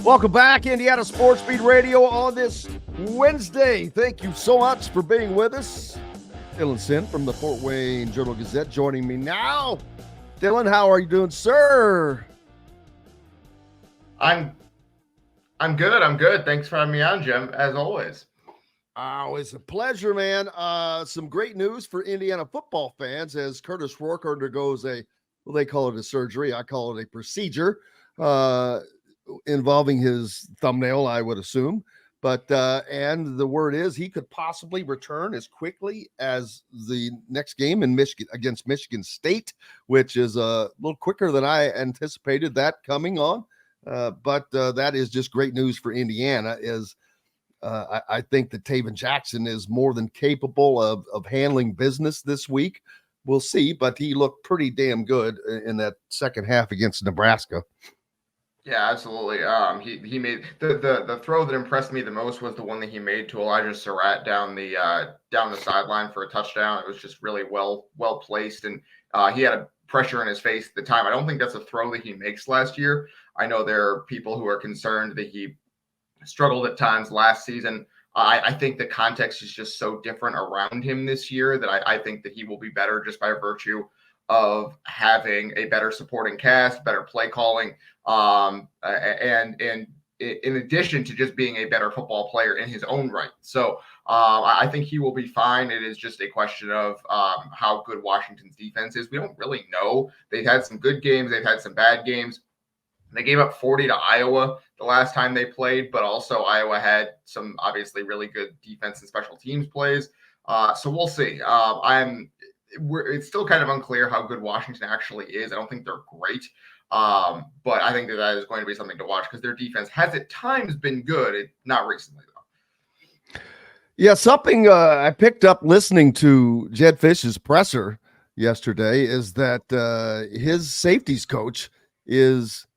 Welcome back, Indiana Sports Beat Radio on this Wednesday. Thank you so much for being with us. Dylan Sinn from the Fort Wayne Journal-Gazette joining me now. Dylan, how are you doing, sir? I'm good. I'm good. Thanks for having me on, Jim, as always. Oh, it's a pleasure, man. Some great news for Indiana football fans as Kurtis Rourke undergoes they call it a surgery. I call it a procedure. Involving his thumbnail, I would assume. But and the word is he could possibly return as quickly as the next game in Michigan against Michigan State, which is a little quicker than I anticipated that coming on. But that is just great news for Indiana. I think that Taven Jackson is more than capable of handling business this week. We'll see, but he looked pretty damn good in that second half against Nebraska. Yeah, absolutely. He made the throw that impressed me the most was the one that he made to Elijah Surratt down the sideline for a touchdown. It was just really well placed, and he had a pressure in his face at the time. I don't think that's a throw that he makes last year. I know there are people who are concerned that he struggled at times last season. I think the context is just so different around him this year that I think that he will be better just by virtue of having a better supporting cast, better play calling, and in addition to just being a better football player in his own right. So I think he will be fine. It is just a question of how good Washington's defense is. We don't really know. They've had some good games. They've had some bad games. They gave up 40 to Iowa the last time they played, but also Iowa had some obviously really good defense and special teams plays. So we'll see. It's still kind of unclear how good Washington actually is. I don't think they're great, but I think that is going to be something to watch because their defense has at times been good. Not recently, though. Yeah, something I picked up listening to Jed Fish's presser yesterday is that his safeties coach is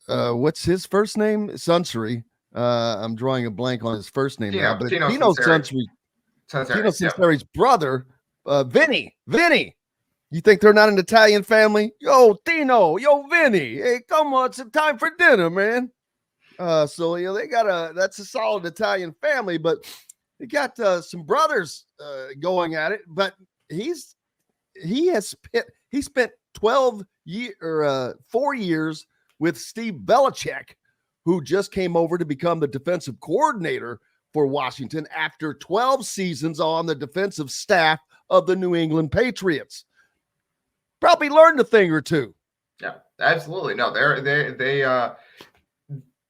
what's his first name? Sunseri. I'm drawing a blank on his first name now, but Tino Sunseri's brother. Vinny, you think they're not an Italian family? Yo, Tino, yo, Vinny, hey, come on, it's time for dinner, man. So they got that's a solid Italian family, but they got some brothers going at it. But he spent 4 years with Steve Belichick, who just came over to become the defensive coordinator for Washington after 12 seasons on the defensive staff of the New England Patriots. Probably learned a thing or two. Yeah, absolutely. No,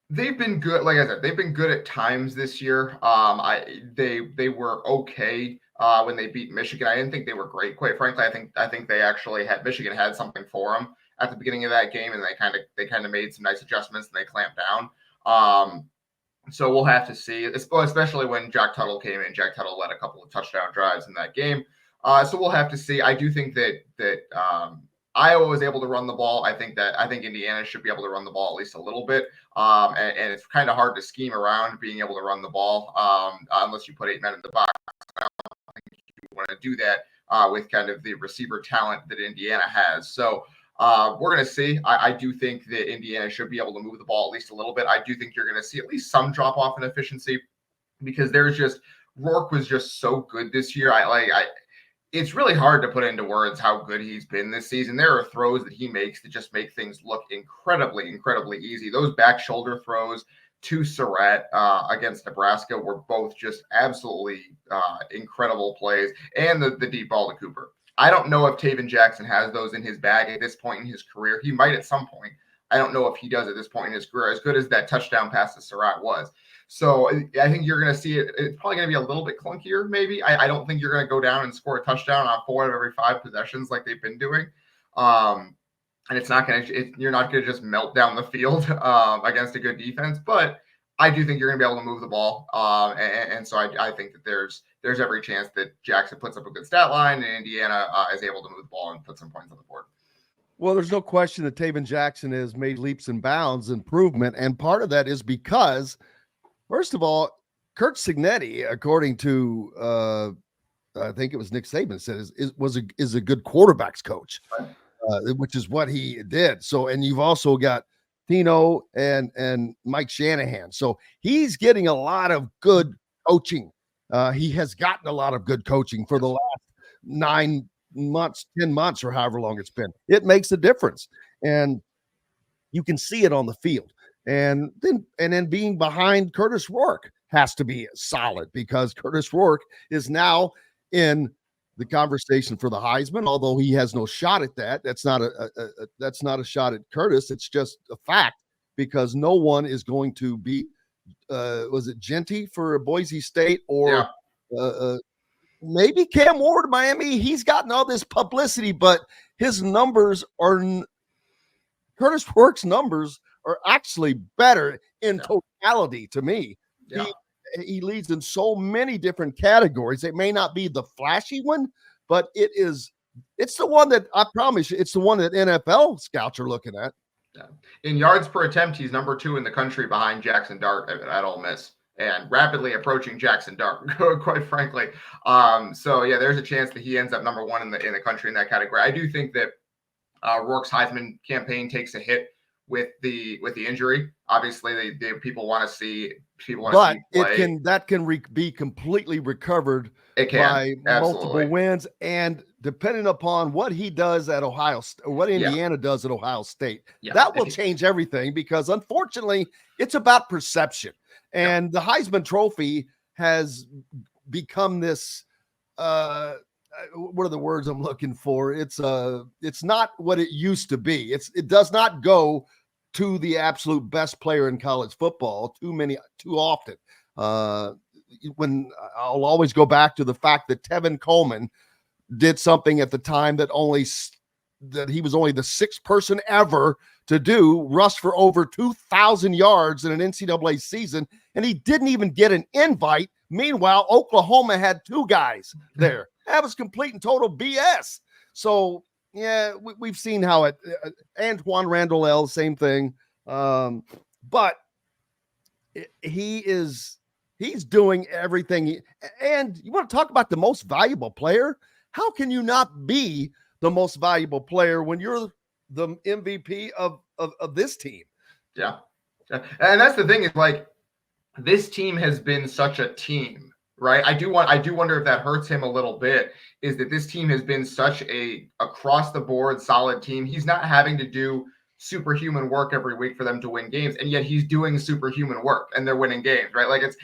they've been good. Like I said, they've been good at times this year. They were okay when they beat Michigan. I didn't think they were great, quite frankly. I think they actually Michigan had something for them at the beginning of that game, and they kind of made some nice adjustments and they clamped down. So we'll have to see, especially when Jack Tuttle came in. Jack Tuttle led a couple of touchdown drives in that game. So we'll have to see. I do think that Iowa was able to run the ball. I think Indiana should be able to run the ball at least a little bit. And it's kind of hard to scheme around being able to run the ball unless you put 8 men in the box. I don't think you want to do that with kind of the receiver talent that Indiana has. So we're going to see. I do think that Indiana should be able to move the ball at least a little bit. I do think you're going to see at least some drop off in efficiency because Rourke was just so good this year. It's really hard to put into words how good he's been this season. There are throws that he makes that just make things look incredibly, incredibly easy. Those back shoulder throws to Surratt against Nebraska were both just absolutely incredible plays, and the deep ball to Cooper. I don't know if Taven Jackson has those in his bag at this point in his career. He might at some point. I don't know if he does at this point in his career, as good as that touchdown pass to Surratt was. So I think you're going to see it. It's probably going to be a little bit clunkier, maybe. I don't think you're going to go down and score a touchdown on 4 out of every 5 possessions like they've been doing. And it's not going to. You're not going to just melt down the field against a good defense. But I do think you're going to be able to move the ball. And so I think that there's every chance that Jackson puts up a good stat line and Indiana is able to move the ball and put some points on the board. Well, there's no question that Taven Jackson has made leaps and bounds improvement. And part of that is because, first of all, Curt Cignetti, according to I think it was Nick Saban said, is a good quarterbacks coach, which is what he did. So, and you've also got Tino and Mike Shanahan. So he's getting a lot of good coaching. He has gotten a lot of good coaching for the last 9 months, 10 months, or however long it's been. It makes a difference. And you can see it on the field. And then being behind Kurtis Rourke has to be solid, because Kurtis Rourke is now in the conversation for the Heisman, although he has no shot at that. That's not a shot at Kurtis. It's just a fact, because no one is going to beat was it Genty for Boise State, or maybe Cam Ward of Miami. He's gotten all this publicity, but his numbers are Kurtis Rourke's numbers are actually better in totality to me. Yeah. He leads in so many different categories. It may not be the flashy one, but it's the one that, I promise you, it's the one that NFL scouts are looking at. Yeah. In yards per attempt, he's number 2 in the country behind Jackson Dart at Ole Miss, and rapidly approaching Jackson Dart, quite frankly. So yeah, there's a chance that he ends up number 1 in the country in that category. I do think that Rourke's Heisman campaign takes a hit with the injury. Obviously, people want to see play. That can be completely recovered by multiple wins, and depending upon what he does at Ohio State, or what Indiana does at Ohio State, that will change everything, because unfortunately it's about perception, and the Heisman Trophy has become this what are the words I'm looking for? It's not what it used to be. It does not go to the absolute best player in college football too often. When I'll always go back to the fact that Tevin Coleman did something at the time that he was only the 6th person ever to do, rushed for over 2,000 yards in an NCAA season, and he didn't even get an invite. Meanwhile, Oklahoma had 2 guys there. That was complete and total BS. So yeah, we've seen how it. Antoine Randall, same thing. But he's doing everything. And you want to talk about the most valuable player? How can you not be the most valuable player when you're the MVP of this team? Yeah. And that's the thing, is like, this team has been such a team, right? I do wonder if that hurts him a little bit, is that this team has been such a across the board solid team. He's not having to do superhuman work every week for them to win games, and yet he's doing superhuman work and they're winning games, right? Like, it's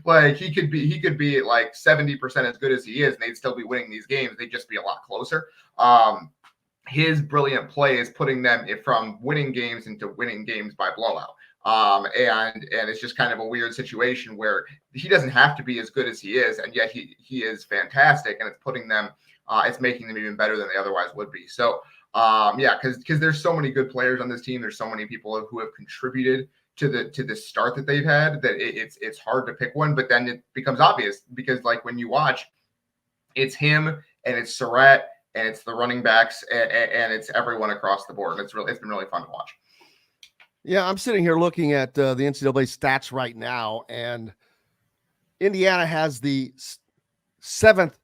like he could be like 70% as good as he is, and they'd still be winning these games. They'd just be a lot closer. His brilliant play is putting them from winning games into winning games by blowout. And it's just kind of a weird situation where he doesn't have to be as good as he is, and yet he is fantastic, and it's putting them, it's making them even better than they otherwise would be. So because there's so many good players on this team, there's so many people who have contributed to the start that they've had, that it's hard to pick one. But then it becomes obvious, because like when you watch, it's him and it's Surratt and it's the running backs and it's everyone across the board. And it's been really fun to watch. Yeah, I'm sitting here looking at the NCAA stats right now, and Indiana has the 7th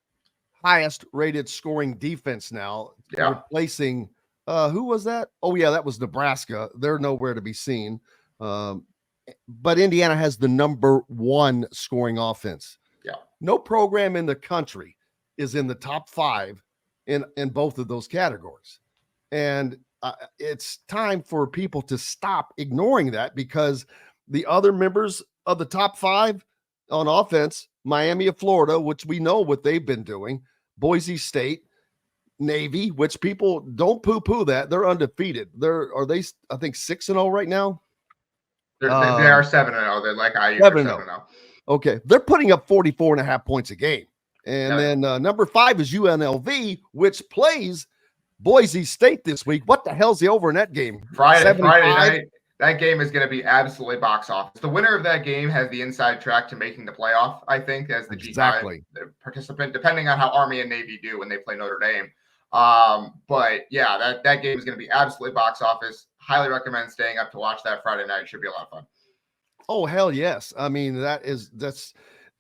highest rated scoring defense now, replacing who was that? Oh yeah, that was Nebraska. They're nowhere to be seen. But Indiana has the number 1 scoring offense. Yeah, no program in the country is in the top 5 in both of those categories, and it's time for people to stop ignoring that, because the other members of the top 5 on offense, Miami of Florida, which we know what they've been doing, Boise State, Navy, which people don't poo-poo that, they're undefeated. Are they, I think, 6-0 right now? They are 7-0. They're like IU 7-0. Okay. They're putting up 44.5 points a game. And then number 5 is UNLV, which plays Boise State this week. What the hell's the over in that game? Friday night. That game is going to be absolutely box office. The winner of that game has the inside track to making the playoff, I think, as the G5 participant, depending on how Army and Navy do when they play Notre Dame. But yeah, that game is going to be absolutely box office. Highly recommend staying up to watch that Friday night. It should be a lot of fun. Oh, hell yes. I mean,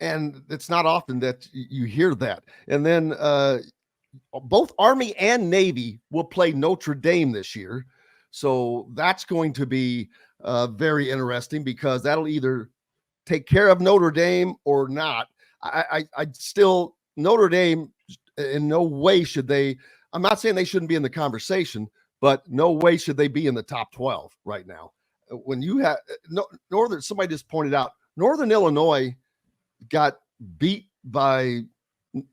and it's not often that you hear that. And then both Army and Navy will play Notre Dame this year. So that's going to be very interesting because that'll either take care of Notre Dame or not. I still, Notre Dame, in no way should they, I'm not saying they shouldn't be in the conversation, but no way should they be in the top 12 right now. When you have Northern, somebody just pointed out, Northern Illinois got beat by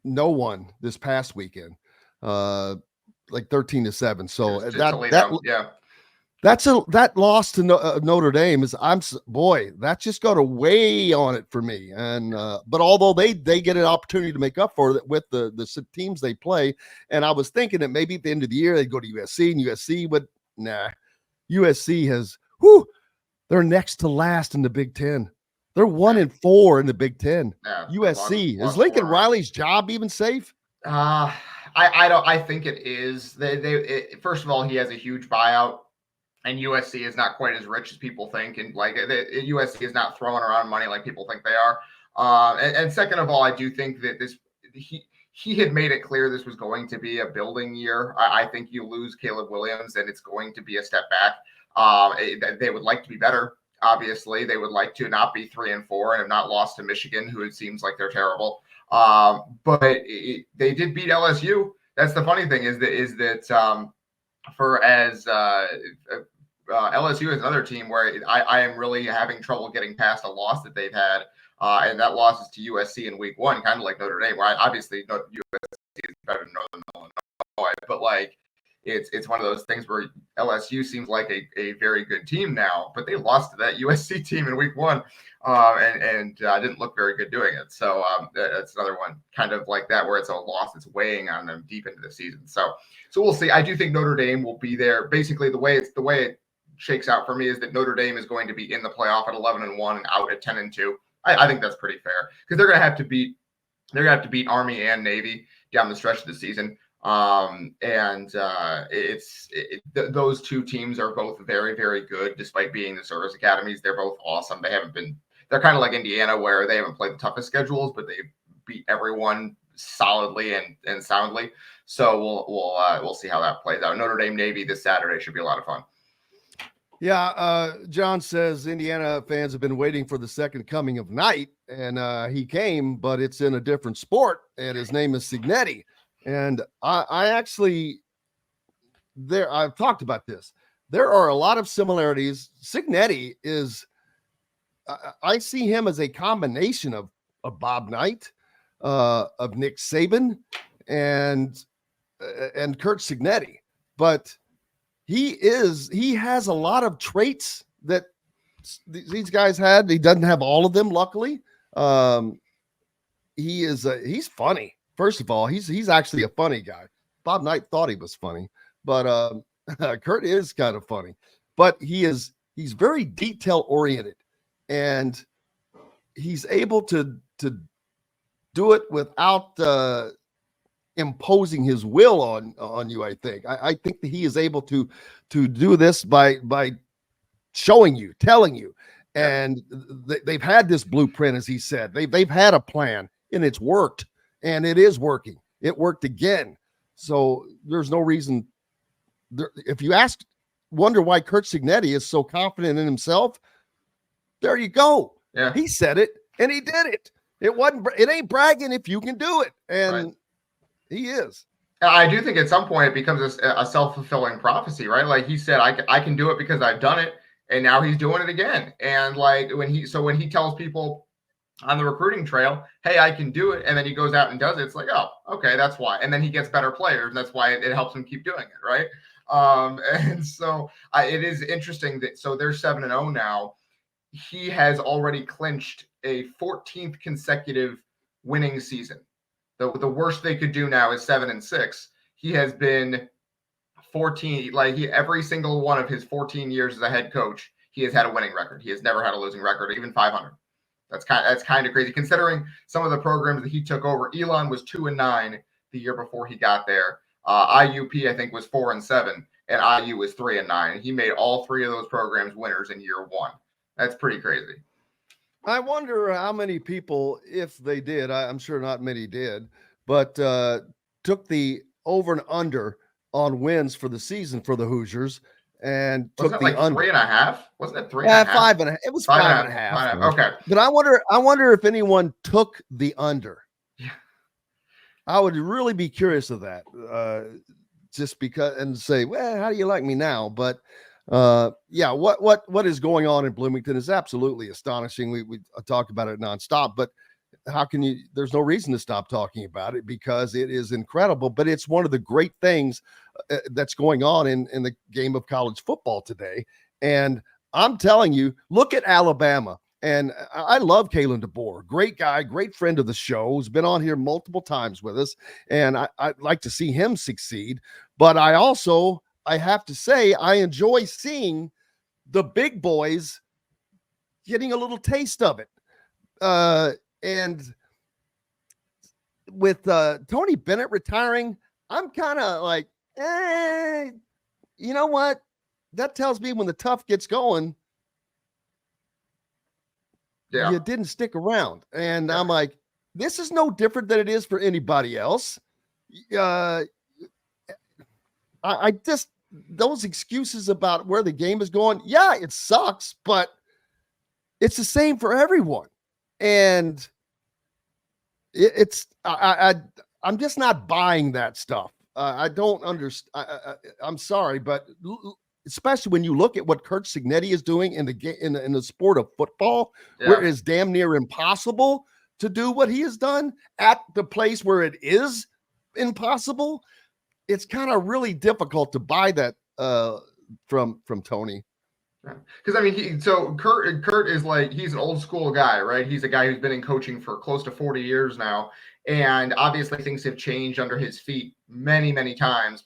no one this past weekend, like 13-7. So that loss to Notre Dame is, that just got to weigh on it for me. And but although they get an opportunity to make up for it with the teams they play, and I was thinking that maybe at the end of the year they'd go to USC, but nah, USC has they're next to last in the Big Ten. They're 1-4 in the Big Ten. Yeah, USC is Lincoln Riley's job even safe? I think it is. First of all, he has a huge buyout. And USC is not quite as rich as people think, and like USC is not throwing around money like people think they are. And second of all, I do think that he had made it clear this was going to be a building year. I think you lose Caleb Williams, and it's going to be a step back. They would like to be better. Obviously, they would like to not be 3-4 and have not lost to Michigan, who it seems like they're terrible. But they did beat LSU. That's the funny thing is that LSU is another team where I am really having trouble getting past a loss that they've had, and that loss is to USC in week 1, kind of like Notre Dame, where USC is better than Northern Illinois, but like it's one of those things where LSU seems like a very good team now, but they lost to that USC team in week 1, and didn't look very good doing it. So that's another one kind of like that, where it's a loss that's weighing on them deep into the season. So we'll see. I do think Notre Dame will be there. Basically, the way it shakes out for me is that Notre Dame is going to be in the playoff at 11-1 and out at 10-2. I think that's pretty fair because they're going to have to beat Army and Navy down the stretch of the season. Those two teams are both very, very good despite being the service academies. They're both awesome. They're kind of like Indiana, where they haven't played the toughest schedules, but they beat everyone solidly and soundly. So we'll see how that plays out. Notre Dame Navy this Saturday should be a lot of fun. Yeah, John says Indiana fans have been waiting for the second coming of night, and he came, but it's in a different sport, and his name is Cignetti. And I've talked about this. There are a lot of similarities. Cignetti is, I see him as a combination of Bob Knight, of Nick Saban, and Curt Cignetti, but he has a lot of traits that these guys had. He doesn't have all of them, luckily. He's funny. First of all, he's actually a funny guy. Bob Knight thought he was funny, but Curt is kind of funny. But he's very detail oriented, and he's able to do it without imposing his will on you. I think that he is able to do this by showing you, telling you, and they've had this blueprint, as he said. They've had a plan, and it's worked, and it is working. It worked again. So there's no reason. If you wonder why Curt Cignetti is so confident in himself, there you go. Yeah, he said it, and he did it. It ain't bragging if you can do it, and right. He is. I do think at some point it becomes a self-fulfilling prophecy, right? Like he said, I can do it because I've done it, and now he's doing it again. And like when he tells people on the recruiting trail, hey, I can do it, and then he goes out and does it, it's like, oh, okay, that's why. And then he gets better players, and that's why it helps him keep doing it, right? And so it is interesting that they're 7-0 now. He has already clinched a 14th consecutive winning season. The worst they could do now is 7-6. He has been 14, every single one of his 14 years as a head coach, he has had a winning record. He has never had a losing record, even 500. That's kind of crazy considering some of the programs that he took over. Elon was 2-9 the year before he got there. IUP I think was 4-7, and IU was 3-9. He made all three of those programs winners in year one. That's pretty crazy. I wonder how many people, if they did, I'm sure not many did, but took the over and under on wins for the season for the Hoosiers and wasn't took it the like under. 3.5? Wasn't it 3.5? 5.5. It was 5.5. Okay. But I wonder if anyone took the under. Yeah. I would really be curious of that. Just because, and say, well, how do you like me now? But yeah, what is going on in Bloomington is absolutely astonishing. We talk about it nonstop, but how can you, there's no reason to stop talking about it because it is incredible, but it's one of the great things that's going on in the game of college football today. And I'm telling you, look at Alabama. And I love Kalen DeBoer, great guy, great friend of the show, who's been on here multiple times with us. And I'd like to see him succeed. But I have to say, I enjoy seeing the big boys getting a little taste of it. And with Tony Bennett retiring, I'm kind of like, you know what? That tells me when the tough gets going, you didn't stick around. And I'm like, this is no different than it is for anybody else. I just, those excuses about where the game is going, yeah, it sucks, but it's the same for everyone. And I'm just not buying that stuff. I don't understand. I'm sorry, but especially when you look at what Curt Cignetti is doing in the sport of football, where it is damn near impossible to do what he has done at the place where it is impossible. It's kind of really difficult to buy that from Tony. Because I mean, Curt is like, he's an old school guy, right? He's a guy who's been in coaching for close to 40 years now, and obviously things have changed under his feet many, many times,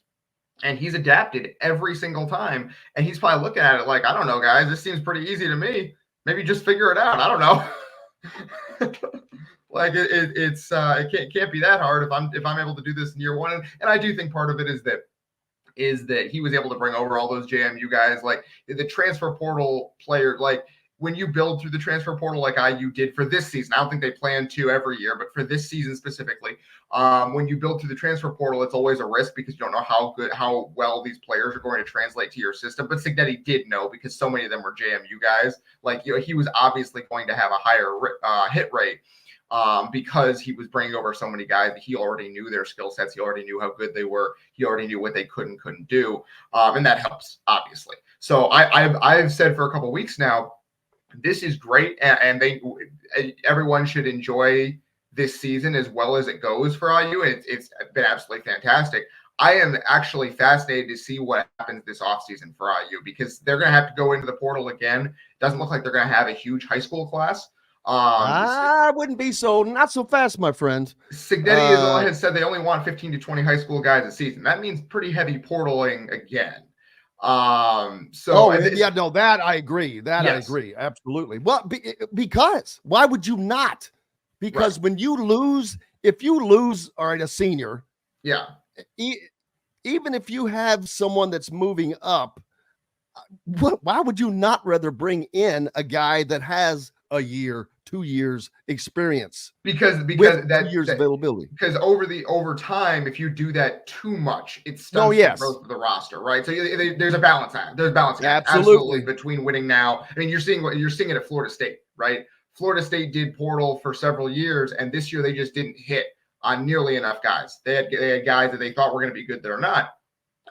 and he's adapted every single time. And he's probably looking at it like, I don't know, guys, this seems pretty easy to me. Maybe just figure it out. I don't know. Like it can't be that hard if I'm able to do this in year one. And I do think part of it is that he was able to bring over all those JMU guys, like the transfer portal player. Like when you build through the transfer portal, like IU did for this season, I don't think they plan to every year, but for this season specifically, when you build through the transfer portal, it's always a risk because you don't know how well these players are going to translate to your system. But Cignetti did know because so many of them were JMU guys. Like, you know, he was obviously going to have a higher hit rate. Because he was bringing over so many guys that he already knew their skill sets. He already knew how good they were. He already knew what they could and couldn't do. And that helps, obviously. So I've said for a couple of weeks now, this is great. And everyone should enjoy this season as well as it goes for IU. It's been absolutely fantastic. I am actually fascinated to see what happens this offseason for IU because they're going to have to go into the portal again. Doesn't look like they're going to have a huge high school class. I wouldn't be not so fast, my friend. Cignetti has said they only want 15 to 20 high school guys a season. That means pretty heavy portaling again. That I agree. I agree. Absolutely. Well, because why would you not? Because when you lose, if you lose, all right, a senior, even if you have someone that's moving up, why would you not rather bring in a guy that has a year, 2 years experience because that 2 years availability? Because over time, if you do that too much, it stunts the growth of the roster, right? So there's a balance act. There's a balance act absolutely between winning now. I mean, you're seeing it at Florida State, right? Florida State did portal for several years, and this year they just didn't hit on nearly enough guys. They had guys that they thought were going to be good that are not,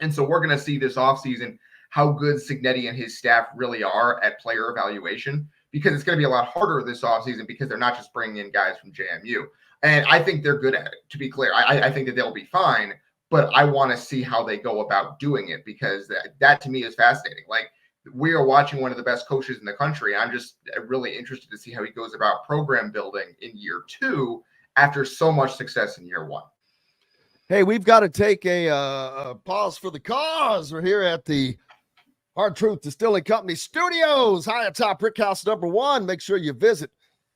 and so we're going to see this offseason how good Cignetti and his staff really are at player evaluation. Because it's going to be a lot harder this offseason because they're not just bringing in guys from JMU. And I think they're good at it, to be clear. I think that they'll be fine, but I want to see how they go about doing it because that to me is fascinating. Like, we are watching one of the best coaches in the country. I'm just really interested to see how he goes about program building in year two after so much success in year one. Hey, we've got to take a pause for the cause. We're here at the Hard Truth Distilling Company Studios, high atop Brick House number 1. Make sure you visit